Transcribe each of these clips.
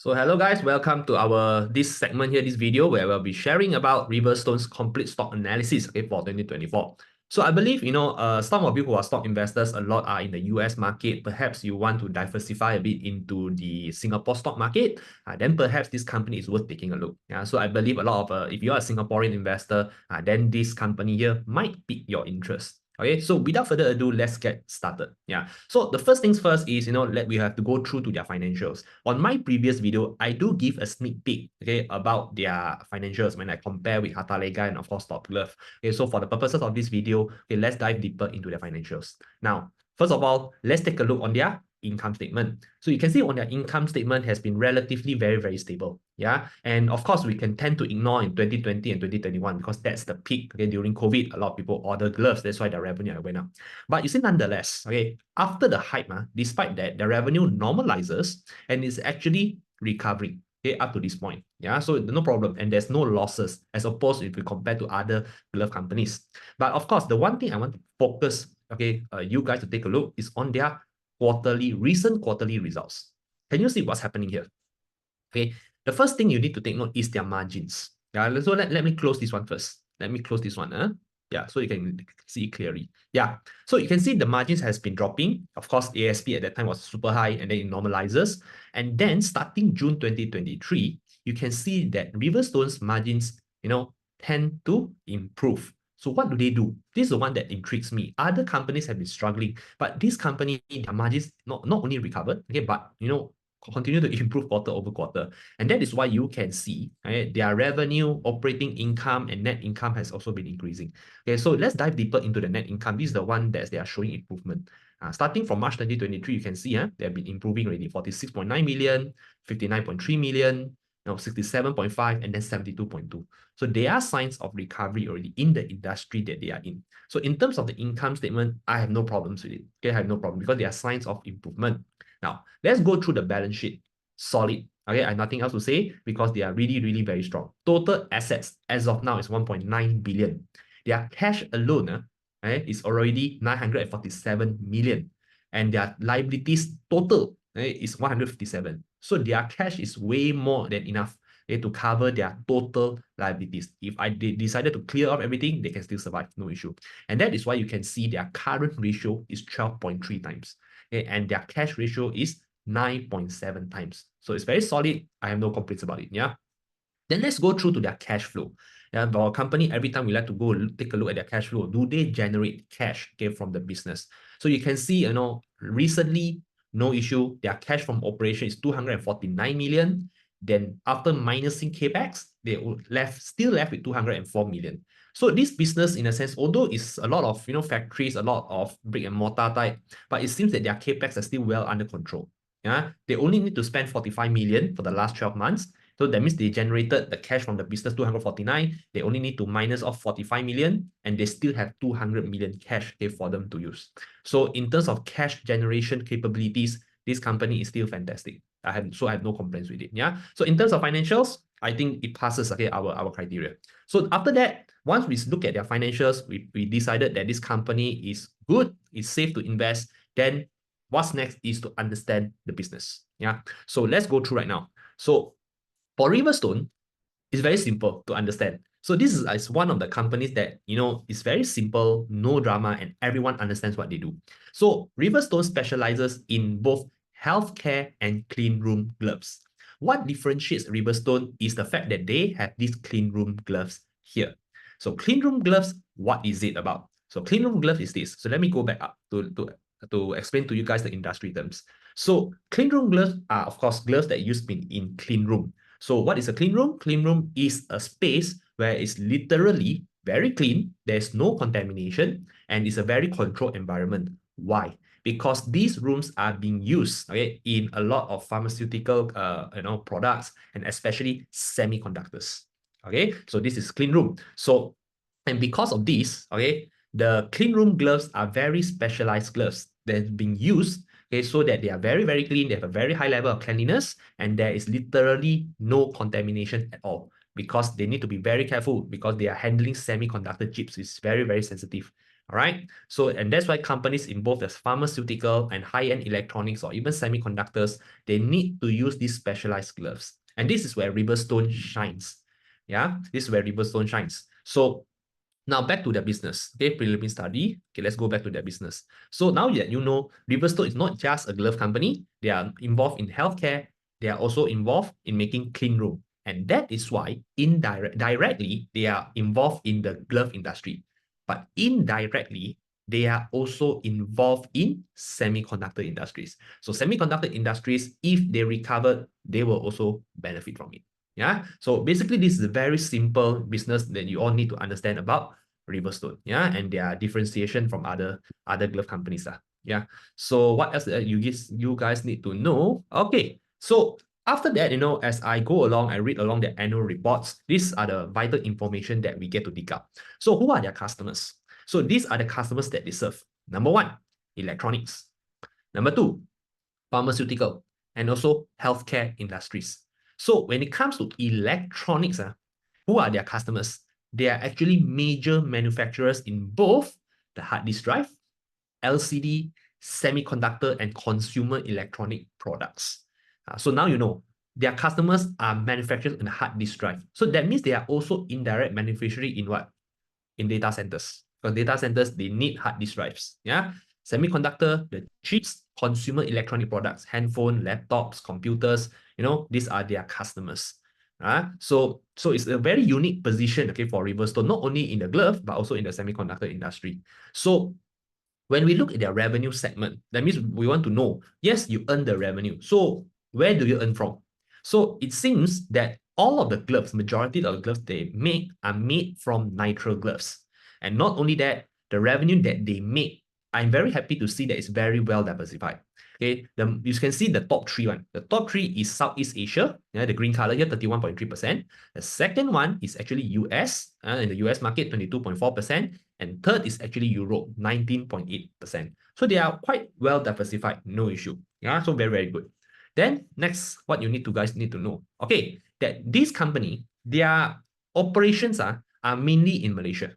So hello guys, welcome to our this segment here, this video where we'll be sharing about Riverstone's complete stock analysis, okay, for 2024. So I believe, some of you who are stock investors, a lot are in the US market. Perhaps you want to diversify a bit into the Singapore stock market. Then perhaps this company is worth taking a look. Yeah, so I believe a lot of, if you are a Singaporean investor, then this company here might pique your interest. Okay, so without further ado, let's get started. Yeah, so the first things first is, we have to go through to their financials. On my previous video, I do give a sneak peek, okay, about their financials when I compare with Hartalega and of course Top Glove. Okay, so for the purposes of this video, okay, let's dive deeper into their financials. Now, first of all, let's take a look on their income statement. So you can see on their income statement has been relatively very stable. Yeah, and of course we can tend to ignore in 2020 and 2021 because that's the peak. Okay, during COVID, a lot of people order gloves. That's why the revenue went up. But you see, nonetheless, okay, after the hype, despite that, the revenue normalizes and is actually recovering. Okay, up to this point. Yeah, so no problem, and there's no losses as opposed if we compare to other glove companies. But of course, the one thing I want to focus, okay, you guys to take a look is on their recent quarterly results. Can you see what's happening here? Okay, the first thing you need to take note is their margins. Yeah, so let me close this one first. Let me close this one. Yeah, so you can see clearly. Yeah, so you can see the margins has been dropping. Of course, ASP at that time was super high and then it normalizes. And then starting June 2023, you can see that Riverstone's margins, tend to improve. So what do they do? This is the one that intrigues me. Other companies have been struggling, but this company, their margins not only recovered, okay, but continue to improve quarter over quarter. And that is why you can see, right, their revenue, operating income, and net income has also been increasing. Okay, so let's dive deeper into the net income. This is the one that they are showing improvement. Starting from March 2023, you can see they have been improving already. 46.9 million, 59.3 million, 67.5, and then 72.2. So there are signs of recovery already in the industry that they are in. So in terms of the income statement, I have no problems with it. Okay, I have no problem because there are signs of improvement. Now, let's go through the balance sheet. Solid. Okay, I have nothing else to say because they are really very strong. Total assets as of now is 1.9 billion. Their cash alone is already 947 million. And their liabilities total is 157. So their cash is way more than enough to cover their total liabilities. If I decided to clear off everything, they can still survive, no issue. And that is why you can see their current ratio is 12.3 times. Okay, and their cash ratio is 9.7 times. So it's very solid. I have no complaints about it. Yeah. Then let's go through to their cash flow. Yeah, our company, every time we like to go take a look at their cash flow, do they generate cash, okay, from the business? So you can see, recently, no issue. Their cash from operation is 249 million. Then after minusing capex, they still left with 204 million. So this business, in a sense, although it's a lot of factories, a lot of brick and mortar type, but it seems that their capex are still well under control. Yeah, they only need to spend 45 million for the last 12 months. So that means they generated the cash from the business 249. They only need to minus off 45 million, and they still have 200 million cash for them to use. So in terms of cash generation capabilities, this company is still fantastic. I have no complaints with it. Yeah. So in terms of financials, I think it passes our criteria. So after that, once we look at their financials, we decided that this company is good, it's safe to invest. Then what's next is to understand the business. Yeah. So let's go through right now. So for Riverstone, it's very simple to understand. So this is one of the companies that, is very simple, no drama, and everyone understands what they do. So Riverstone specializes in both healthcare and clean room gloves. What differentiates Riverstone is the fact that they have these clean room gloves here. So clean room gloves, what is it about? So clean room gloves is this. So let me go back up to explain to you guys the industry terms. So clean room gloves are, of course, gloves that used in clean room. So what is a clean room? Clean room is a space where it's literally very clean, there's no contamination, and it's a very controlled environment. Why? Because these rooms are being used, okay, in a lot of pharmaceutical products, and especially semiconductors. Okay, so this is clean room. So, and because of this, okay, the clean room gloves are very specialized gloves that are being used, okay, so that they are very clean, they have a very high level of cleanliness, and there is literally no contamination at all, because they need to be very careful because they are handling semiconductor chips. It's very sensitive. All right. So, and that's why companies in both the pharmaceutical and high-end electronics or even semiconductors, they need to use these specialized gloves. And this is where Riverstone shines. Yeah, this is where Riverstone shines. So now back to their business. Okay, preliminary study. Okay, let's go back to their business. So now that you know, Riverstone is not just a glove company. They are involved in healthcare. They are also involved in making clean room. And that is why directly, they are involved in the glove industry. But indirectly, they are also involved in semiconductor industries. So semiconductor industries, if they recover, they will also benefit from it. Yeah. So basically, this is a very simple business that you all need to understand about Riverstone. Yeah, and their differentiation from other glove companies. Yeah. So what else you guys need to know? Okay. So after that, as I go along, I read along the annual reports. These are the vital information that we get to dig up. So who are their customers? So these are the customers that they serve. Number one, electronics. Number two, pharmaceutical, and also healthcare industries. So when it comes to electronics, who are their customers? They are actually major manufacturers in both the hard disk drive, LCD, semiconductor, and consumer electronic products. So now you know their customers are manufacturers in the hard disk drive. So that means they are also indirect beneficiary in what? In data centers. For data centers, they need hard disk drives. Yeah. Semiconductor, the chips, consumer electronic products, handphone, laptops, computers, these are their customers. So it's a very unique position, okay, for Riverstone, not only in the glove, but also in the semiconductor industry. So when we look at their revenue segment, that means we want to know, yes, you earn the revenue. So where do you earn from? So it seems that all of the gloves, majority of the gloves they make are made from nitrile gloves. And not only that, the revenue that they make, I'm very happy to see that it's very well diversified. Okay, you can see the top three one. The top three is Southeast Asia, the green color here, 31.3%. The second one is actually US, in the US market, 22.4%. And third is actually Europe, 19.8%. So they are quite well diversified, no issue. Yeah, so very, very good. Then next, what you guys need to know. Okay, that this company, their operations are mainly in Malaysia.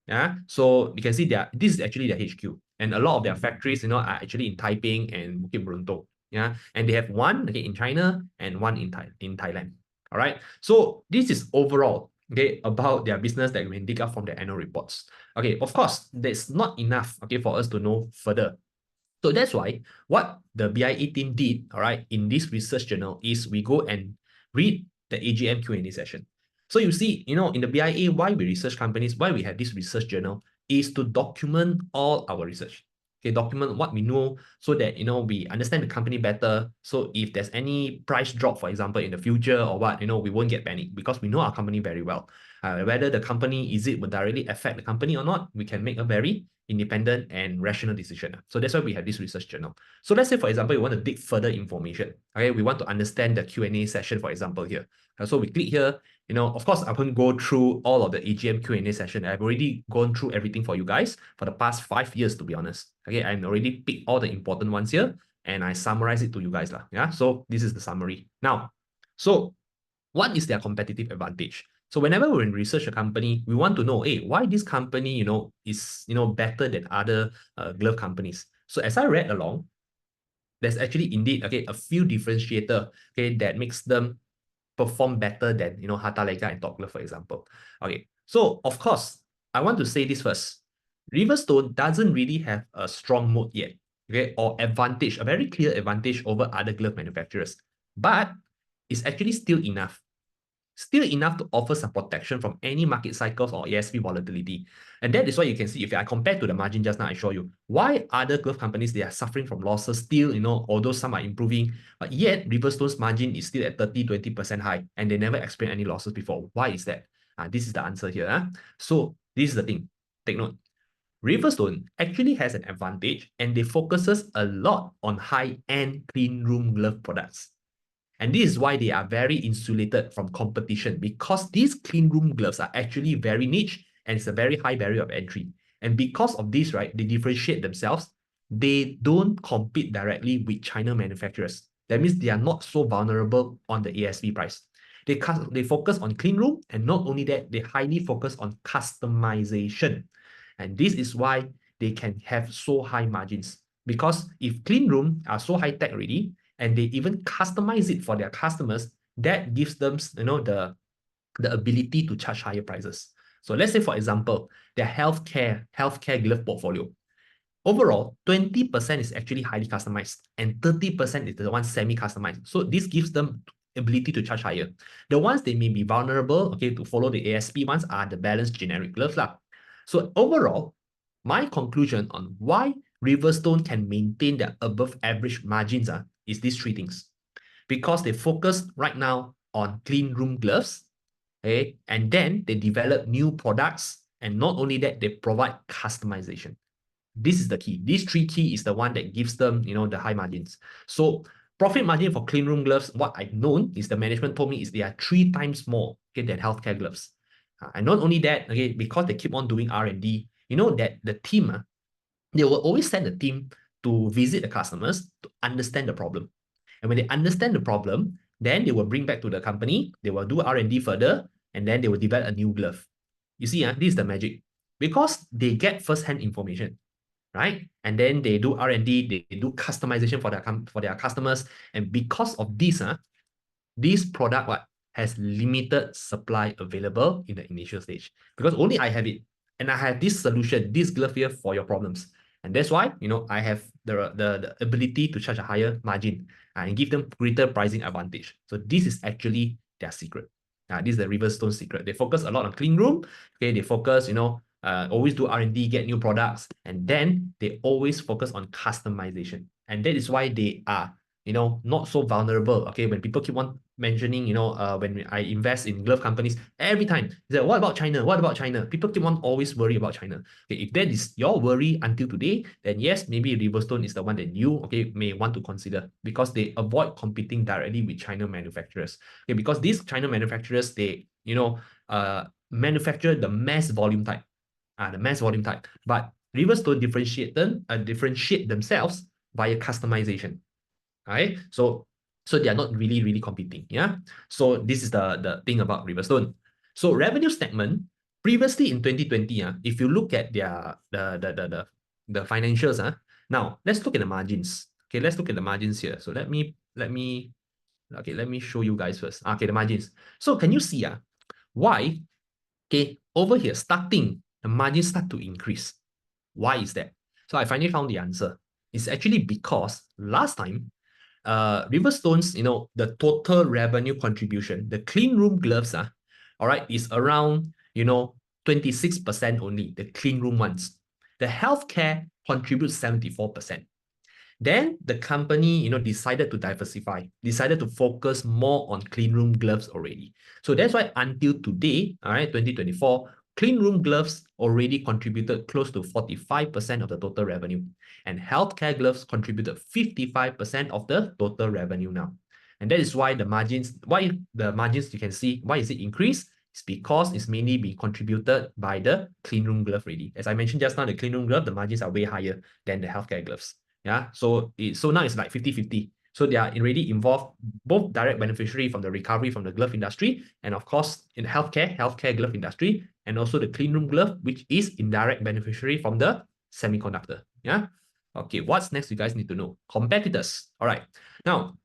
Yeah, so you can see this is actually their HQ. And a lot of their factories, are actually in Taiping and Bukit Bintang. Yeah, and they have one in China and one in Thailand. All right. So this is overall, okay, about their business that we can dig up from the annual reports. Okay, of course, that's not enough, okay, for us to know further. So that's why what the BIA team did, all right, in this research journal is we go and read the AGM Q&A session. So you see, in the BIA, why we research companies, why we have this research journal is to document all our research. Okay, document what we know so that, we understand the company better. So if there's any price drop, for example, in the future or what, we won't get panicked because we know our company very well. Whether the company, will directly affect the company or not, we can make a very independent and rational decision. So that's why we have this research journal. So let's say, for example, you want to dig further information. Okay, we want to understand the Q&A session, for example, here. So we click here. Of course, I won't go through all of the AGM Q&A session. I've already gone through everything for you guys for the past 5 years, to be honest. Okay, I already picked all the important ones here and I summarize it to you guys. Yeah, so this is the summary. Now, so what is their competitive advantage? So whenever we research a company, we want to know, hey, why this company, is, better than other glove companies. So as I read along, there's actually indeed, okay, a few differentiator, okay, that makes them perform better than, Hartalega and Top Glove, for example. Okay, so of course, I want to say this first. Riverstone doesn't really have a strong moat yet, okay, or advantage, a very clear advantage over other glove manufacturers, but it's actually still enough to offer some protection from any market cycles or ASP volatility. And that is why you can see, if I compare to the margin just now, I show you why other glove companies, they are suffering from losses still, although some are improving, but yet Riverstone's margin is still at 30-20% high, and they never experienced any losses before. Why is that? This is the answer here. So this is the thing. Take note. Riverstone actually has an advantage, and they focuses a lot on high-end clean room glove products. And this is why they are very insulated from competition, because these clean room gloves are actually very niche and it's a very high barrier of entry. And because of this, right, they differentiate themselves. They don't compete directly with China manufacturers. That means they are not so vulnerable on the ASP price. They focus on clean room, and not only that, they highly focus on customization. And this is why they can have so high margins. Because if clean room are so high tech already, and they even customize it for their customers, that gives them, the ability to charge higher prices. So let's say, for example, their healthcare glove portfolio. Overall, 20% is actually highly customized and 30% is the one semi-customized. So this gives them ability to charge higher. The ones they may be vulnerable, okay, to follow the ASP ones are the balanced generic gloves lah. So overall, my conclusion on why Riverstone can maintain their above average margins is these three things. Because they focus right now on clean room gloves, okay, and then they develop new products, and not only that, they provide customization. This is the key. These three key is the one that gives them, the high margins. So profit margin for clean room gloves, what I've known is the management told me is they are 3 times more, okay, than healthcare gloves. And not only that, okay, because they keep on doing R&D, that the team, they will always send the team to visit the customers to understand the problem. And when they understand the problem, then they will bring back to the company, they will do R&D further, and then they will develop a new glove. You see, this is the magic. Because they get first-hand information, right? And then they do R&D, they do customization for their customers. And because of this, this product has limited supply available in the initial stage. Because only I have it. And I have this solution, this glove here for your problems. And that's why, I have the ability to charge a higher margin and give them greater pricing advantage. So this is actually their secret. This is the Riverstone secret. They focus a lot on clean room. Okay, they focus, always do R&D, get new products, and then they always focus on customization. And that is why they are, not so vulnerable. Okay, when people keep on mentioning, when I invest in glove companies, every time they say, what about China? What about China? People keep on always worry about China. Okay, if that is your worry until today, then yes, maybe Riverstone is the one that you, may want to consider, because they avoid competing directly with China manufacturers. Okay, because these China manufacturers, they, manufacture the mass volume type. But Riverstone differentiate themselves via customization. Right? So they are not really competing. Yeah. So this is the thing about Riverstone. So revenue segment, previously in 2020, if you look at their the financials, now let's look at the margins. Okay, let's look at the margins here. So let me show you guys first. Okay, the margins. So can you see why? Okay, over here, starting, the margins start to increase. Why is that? So I finally found the answer. It's actually because last time, Riverstone's, the total revenue contribution, the clean room gloves, all right, is around, 26% only, the clean room ones. The healthcare contributes 74%. Then the company, decided to diversify, decided to focus more on clean room gloves already. So that's why until today, all right, 2024, clean room gloves already contributed close to 45% of the total revenue. And healthcare gloves contributed 55% of the total revenue now. And that is why the margins, you can see, why is it increased? It's because it's mainly being contributed by the clean room glove already. As I mentioned just now, the clean room glove, the margins are way higher than the healthcare gloves. Yeah, so now it's like 50-50. So they are already involved, both direct beneficiary from the recovery from the glove industry, and of course in healthcare glove industry, and also the clean room glove, which is indirect beneficiary from the semiconductor. Yeah. Okay, what's next you guys need to know? Competitors. All right. Now,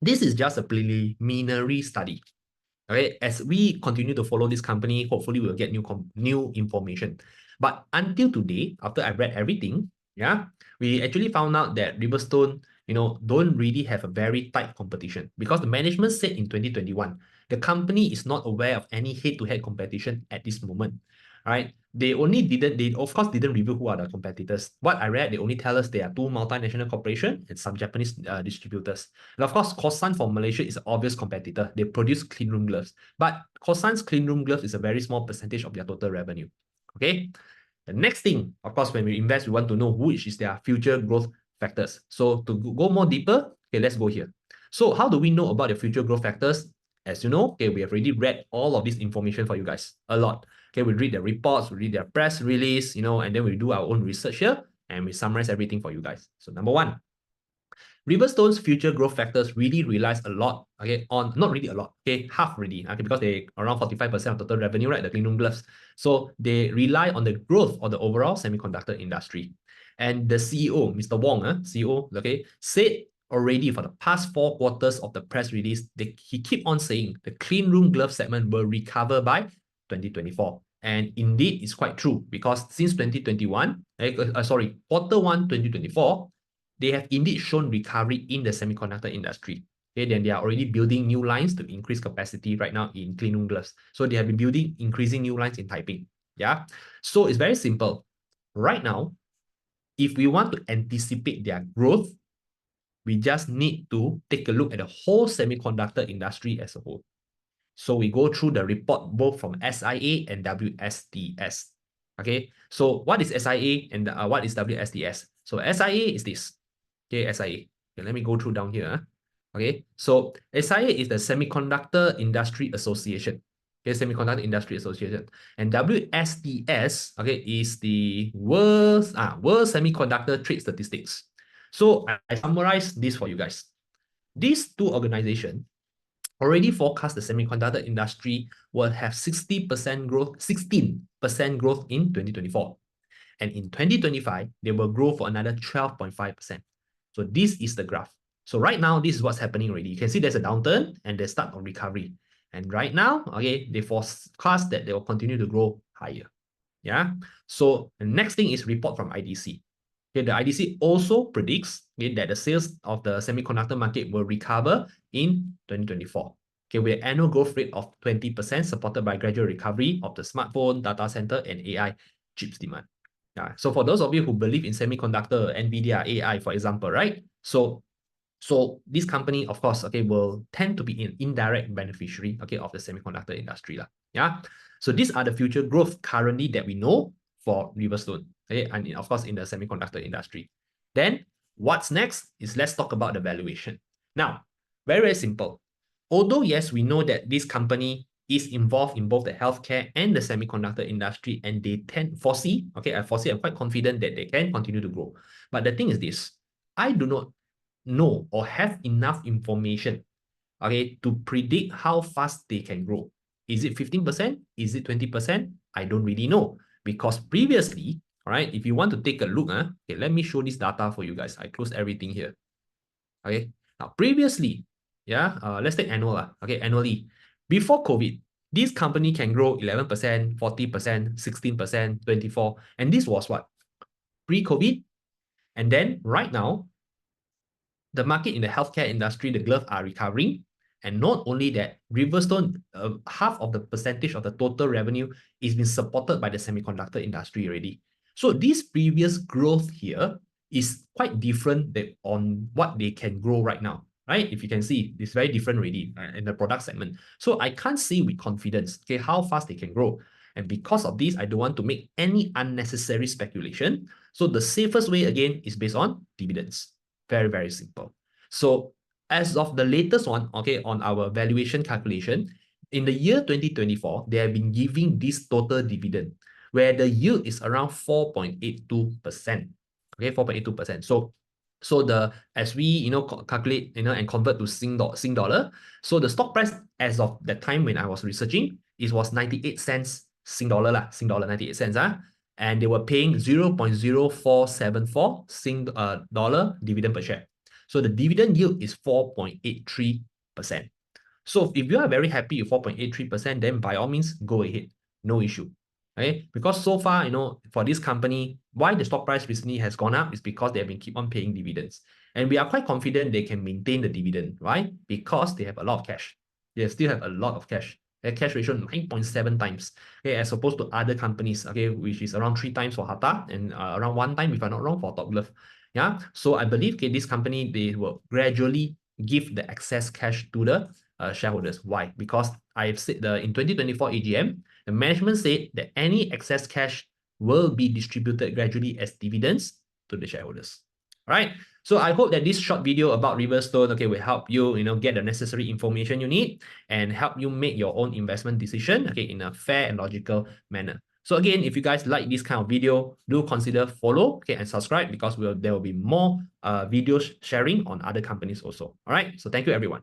this is just a preliminary study. Okay, as we continue to follow this company, hopefully we'll get new information. But until today, after I read everything, yeah, we actually found out that Riverstone, don't really have a very tight competition, because the management said in 2021, the company is not aware of any head-to-head competition at this moment. Right? They of course didn't reveal who are the competitors. What I read, they only tell us there are 2 multinational corporations and some Japanese distributors. And of course, Kosan for Malaysia is an obvious competitor. They produce clean room gloves. But Kosan's clean room gloves is a very small percentage of their total revenue. Okay. The next thing, of course, when we invest, we want to know which is their future growth factors. So to go more deeper, okay, let's go here. So how do we know about the future growth factors? As you know, okay, we have already read all of this information for you guys, a lot. Okay, we read their reports, we read their press release, and then we do our own research here, and we summarize everything for you guys. So number 1, Riverstone's future growth factors really relies a lot, okay, on not really a lot, okay, half already, okay, because they around 45% of total revenue, right, the clean room gloves. So they rely on the growth of the overall semiconductor industry. And the CEO, Mr. Wong, CEO, okay, said already for the past 4 quarters of the press release, he keep on saying the clean room glove segment will recover by 2024. And indeed, it's quite true because since 2021, quarter 1 2024, they have indeed shown recovery in the semiconductor industry. Okay, then they are already building new lines to increase capacity right now in clean room gloves. So they have been building increasing new lines in typing. Yeah. So it's very simple. Right now, if we want to anticipate their growth, we just need to take a look at the whole semiconductor industry as a whole. So we go through the report both from SIA and WSTS. Okay, so what is SIA and what is WSTS? So SIA is this. Okay, SIA. Okay, let me go through down here. Okay, so SIA is the Semiconductor Industry Association. Okay, Semiconductor Industry Association. And WSTS, okay, is the World Semiconductor Trade Statistics. So I summarize this for you guys. These two organizations already forecast the semiconductor industry will have 60% growth, 16% growth in 2024. And in 2025, they will grow for another 12.5%. So this is the graph. So right now, this is what's happening already. You can see there's a downturn and the start of recovery. And right now, okay, they forecast that they will continue to grow higher. Yeah. So the next thing is report from IDC. Okay, the IDC also predicts, okay, that the sales of the semiconductor market will recover in 2024. Okay, with an annual growth rate of 20%, supported by gradual recovery of the smartphone, data center, and AI chips demand. Yeah. So for those of you who believe in semiconductor, NVIDIA, AI, for example, right? So this company, of course, okay, will tend to be an indirect beneficiary, okay, of the semiconductor industry. Yeah. So these are the future growth currently that we know for Riverstone, okay, and of course in the semiconductor industry. Then what's next is let's talk about the valuation. Now, very, very simple. Although, yes, we know that this company is involved in both the healthcare and the semiconductor industry, and they I'm quite confident that they can continue to grow. But the thing is this, I do not know or have enough information, okay, to predict how fast they can grow. Is it 15%? Is it 20%? I don't really know. Because previously, all right, if you want to take a look, okay, let me show this data for you guys. I closed everything here. Okay. Now, previously, yeah, let's take annual, okay, annually. Before COVID, this company can grow 11%, 40%, 16%, 24%. And this was what? Pre-COVID. And then right now, the market in the healthcare industry, the gloves are recovering. And not only that, Riverstone, half of the percentage of the total revenue is being supported by the semiconductor industry already. So this previous growth here is quite different on what they can grow right now, right? If you can see, it's very different already in the product segment. So I can't say with confidence, okay, how fast they can grow. And because of this, I don't want to make any unnecessary speculation. So the safest way, again, is based on dividends. Very, very simple. So as of the latest one, okay, on our valuation calculation, in the year 2024, they have been giving this total dividend, where the yield is around 4.82%. Okay, 4.82%. So as we calculate and convert to Sing dollar, so the stock price as of that time when I was researching, it was 98 cents Sing dollar 98 cents. And they were paying 0.0474 Sing dollar dividend per share. So the dividend yield is 4.83%. So if you are very happy with 4.83%, then by all means, go ahead. No issue. Okay? Because so far, for this company, why the stock price recently has gone up is because they have been keep on paying dividends. And we are quite confident they can maintain the dividend. Why? Because they have a lot of cash. They still have a lot of cash. Their cash ratio 9.7 times, okay, as opposed to other companies, okay, which is around 3 times for Hata and around 1 time, if I'm not wrong, for Top Glove. Yeah, so I believe, okay, this company, they will gradually give the excess cash to the shareholders. Why? Because I've said in 2024 AGM, the management said that any excess cash will be distributed gradually as dividends to the shareholders. All right. So I hope that this short video about Riverstone, okay, will help you, get the necessary information you need and help you make your own investment decision, okay, in a fair and logical manner. So again, if you guys like this kind of video, do consider follow, okay, and subscribe because there will be more videos sharing on other companies also. All right. So thank you, everyone.